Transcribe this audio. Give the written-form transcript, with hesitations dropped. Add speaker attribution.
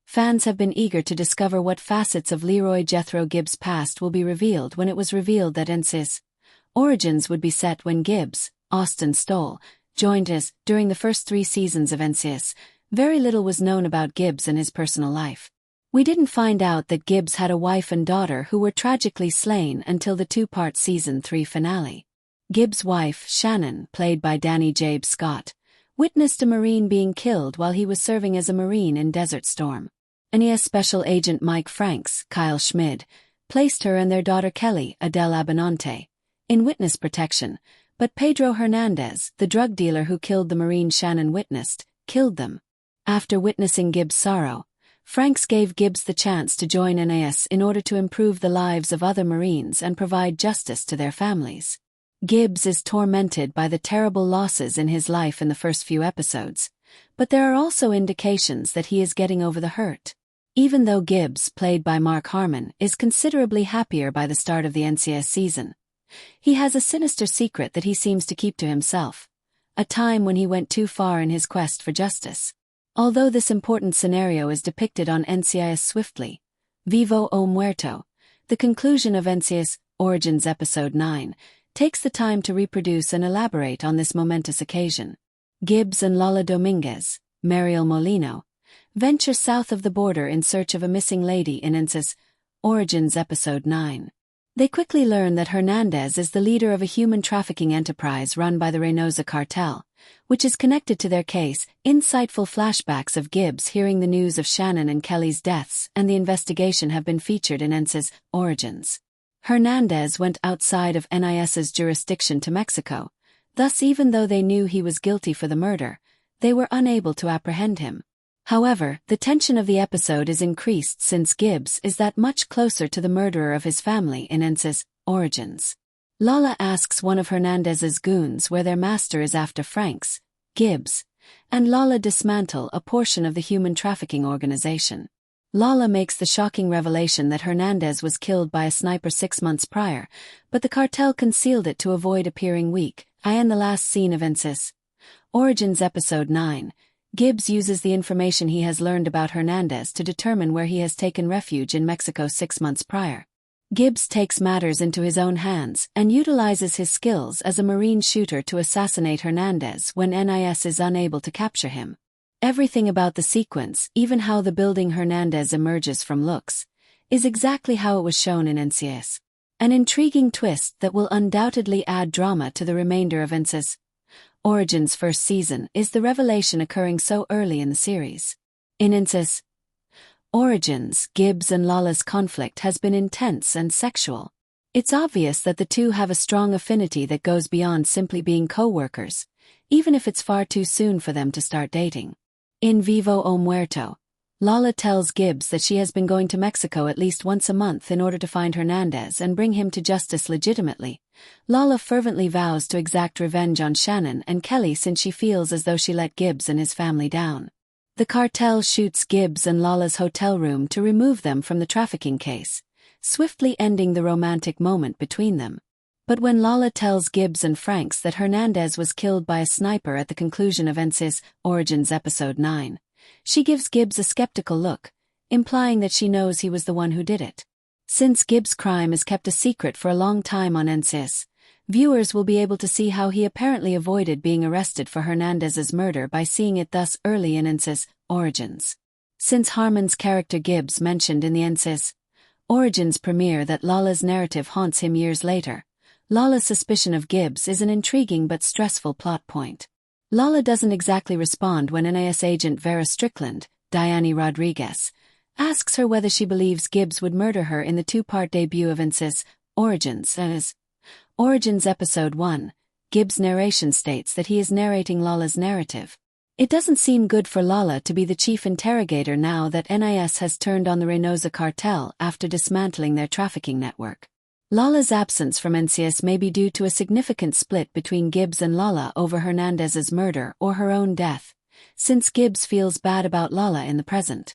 Speaker 1: Fans have been eager to discover what facets of Leroy Jethro Gibbs' past will be revealed when it was revealed that NCIS origins would be set when Gibbs, Austin Stoll, joined us. During the first 3 seasons of NCIS, very little was known about Gibbs and his personal life. We didn't find out that Gibbs had a wife and daughter who were tragically slain until the 2-part season 3 finale. Gibbs' wife, Shannon, played by Danny Jabe Scott, witnessed a Marine being killed while he was serving as a Marine in Desert Storm. NCIS Special Agent Mike Franks, Kyle Schmid, placed her and their daughter Kelly, Adele Abinante, in witness protection, but Pedro Hernandez, the drug dealer who killed the Marine Shannon witnessed, killed them. After witnessing Gibbs' sorrow, Franks gave Gibbs the chance to join NCIS in order to improve the lives of other Marines and provide justice to their families. Gibbs is tormented by the terrible losses in his life in the first few episodes, but there are also indications that he is getting over the hurt. Even though Gibbs, played by Mark Harmon, is considerably happier by the start of the NCIS season, he has a sinister secret that he seems to keep to himself, a time when he went too far in his quest for justice. Although this important scenario is depicted on NCIS swiftly, Vivo o Muerto, the conclusion of NCIS Origins Episode 9, takes the time to reproduce and elaborate on this momentous occasion. Gibbs and Lola Dominguez, Mariel Molino, venture south of the border in search of a missing lady in NCIS Origins Episode 9. They quickly learn that Hernandez is the leader of a human trafficking enterprise run by the Reynosa cartel, which is connected to their case. Insightful flashbacks of Gibbs hearing the news of Shannon and Kelly's deaths and the investigation have been featured in NCIS Origins. Hernandez went outside of NIS's jurisdiction to Mexico, thus even though they knew he was guilty for the murder, they were unable to apprehend him. However, the tension of the episode is increased since Gibbs is that much closer to the murderer of his family in NCIS Origins. Lola asks one of Hernandez's goons where their master is after Franks, Gibbs, and Lola dismantle a portion of the human trafficking organization. Lola makes the shocking revelation that Hernandez was killed by a sniper 6 months prior, but the cartel concealed it to avoid appearing weak. In the last scene of NCIS Origins Episode 9, Gibbs uses the information he has learned about Hernandez to determine where he has taken refuge in Mexico 6 months prior. Gibbs takes matters into his own hands and utilizes his skills as a Marine shooter to assassinate Hernandez when NIS is unable to capture him. Everything about the sequence, even how the building Hernandez emerges from looks, is exactly how it was shown in NCIS. An intriguing twist that will undoubtedly add drama to the remainder of NCIS Origins' first season is the revelation occurring so early in the series. In NCIS Origins, Gibbs and Lola's conflict has been intense and sexual. It's obvious that the two have a strong affinity that goes beyond simply being co-workers, even if it's far too soon for them to start dating. In Vivo o Muerto, Lola tells Gibbs that she has been going to Mexico at least once a month in order to find Hernandez and bring him to justice legitimately. Lola fervently vows to exact revenge on Shannon and Kelly since she feels as though she let Gibbs and his family down. The cartel shoots Gibbs and Lola's hotel room to remove them from the trafficking case, swiftly ending the romantic moment between them. But when Lola tells Gibbs and Franks that Hernandez was killed by a sniper at the conclusion of NCIS Origins Episode 9, she gives Gibbs a skeptical look, implying that she knows he was the one who did it. Since Gibbs' crime is kept a secret for a long time on NCIS, viewers will be able to see how he apparently avoided being arrested for Hernandez's murder by seeing it thus early in NCIS Origins. Since Harmon's character Gibbs mentioned in the NCIS Origins premiere that Lola's narrative haunts him years later, Lola's suspicion of Gibbs is an intriguing but stressful plot point. Lola doesn't exactly respond when NIS agent Vera Strickland, Diane Rodriguez, asks her whether she believes Gibbs would murder her in the 2-part debut of NCIS Origins. As Origins Episode 1, Gibbs' narration states that he is narrating Lola's narrative. It doesn't seem good for Lola to be the chief interrogator now that NIS has turned on the Reynosa cartel after dismantling their trafficking network. Lola's absence from NCIS may be due to a significant split between Gibbs and Lola over Hernandez's murder or her own death, since Gibbs feels bad about Lola in the present.